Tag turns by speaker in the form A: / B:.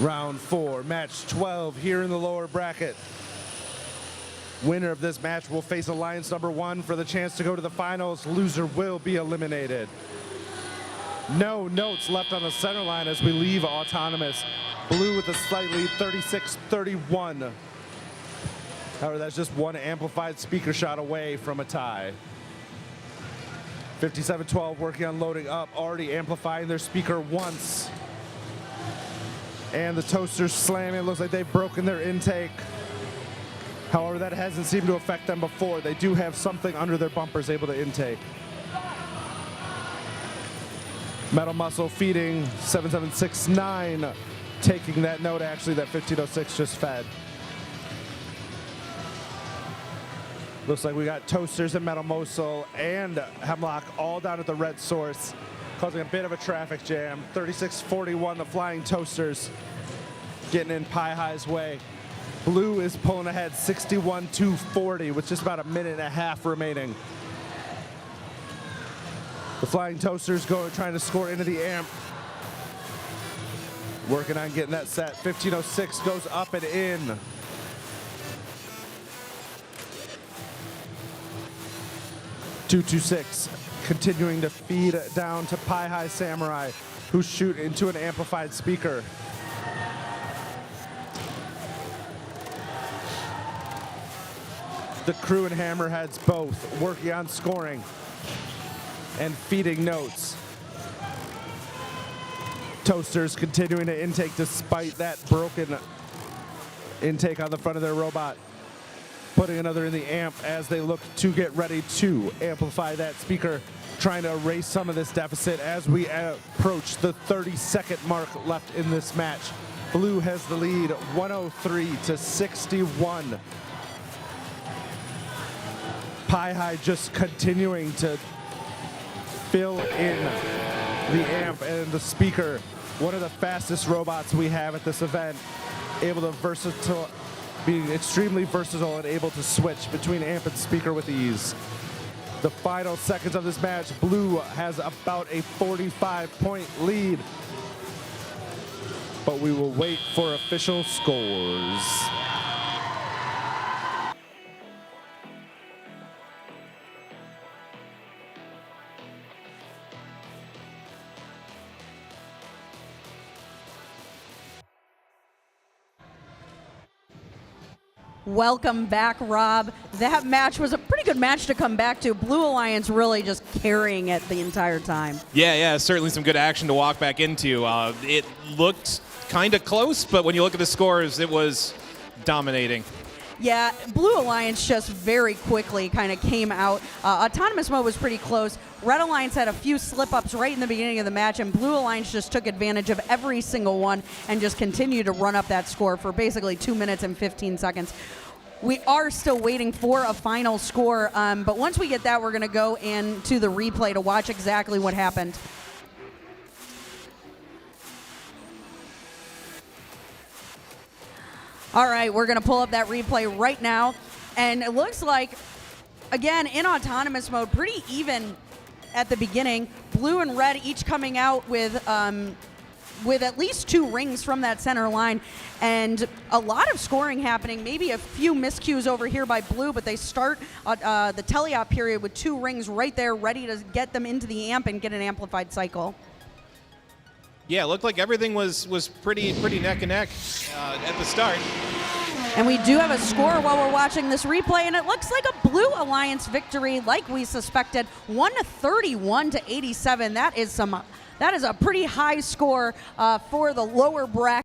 A: Round 4, match 12 here in the lower bracket. Winner of this match will face Alliance number 1 for the chance to go to the finals. Loser will be eliminated. No notes left on the center line as we leave Autonomous. Blue with a slight lead, 36-31. However, that's just one amplified speaker shot away from a tie. 57-12 working on loading up, already amplifying their speaker once. And the Toasters slamming. It looks like they've broken their intake. However, that hasn't seemed to affect them before. They do have something under their bumpers able to intake. Metal Muscle feeding 7769, taking that note actually that 1506 just fed. Looks like we got Toasters and Metal Muscle and Hemlock all down at the red source, causing a bit of a traffic jam. 36-41, the Flying Toasters getting in Pie High's way. Blue is pulling ahead 61-40 with just about a minute and a half remaining. The Flying Toasters trying to score into the amp. Working on getting that set. 1506 goes up and in. .226 continuing to feed down to Pie High Samurai, who shoot into an amplified speaker. The crew and Hammerheads both working on scoring and feeding notes. Toasters continuing to intake despite that broken intake on the front of their robot. Putting another in the amp as they look to get ready to amplify that speaker, trying to erase some of this deficit as we approach the 30-second mark left in this match. Blue has the lead 103-61. Pie High just continuing to fill in the amp and the speaker. One of the fastest robots we have at this event, able to being extremely versatile and able to switch between amp and speaker with ease. The final seconds of this match, Blue has about a 45-point lead, but we will wait for official scores.
B: Welcome back, Rob. That match was a pretty good match to come back to. Blue Alliance really just carrying it the entire time.
C: Yeah, certainly some good action to walk back into. It looked kind of close, but when you look at the scores, it was dominating.
B: Yeah, Blue Alliance just very quickly kind of came out. Autonomous Mode was pretty close. Red Alliance had a few slip-ups right in the beginning of the match, and Blue Alliance just took advantage of every single one and just continued to run up that score for basically 2 minutes and 15 seconds. We are still waiting for a final score, but once we get that, we're going to go into the replay to watch exactly what happened. All right, we're going to pull up that replay right now, and it looks like, again, in Autonomous Mode, pretty even at the beginning. Blue and red each coming out with at least 2 rings from that center line, and a lot of scoring happening. Maybe a few miscues over here by Blue, but they start the teleop period with 2 rings right there ready to get them into the amp and get an amplified cycle.
C: Yeah, it looked like everything was pretty neck and neck at the start.
B: And we do have a score while we're watching this replay, and it looks like a Blue Alliance victory, like we suspected, 131-87. That is a pretty high score for the lower bracket.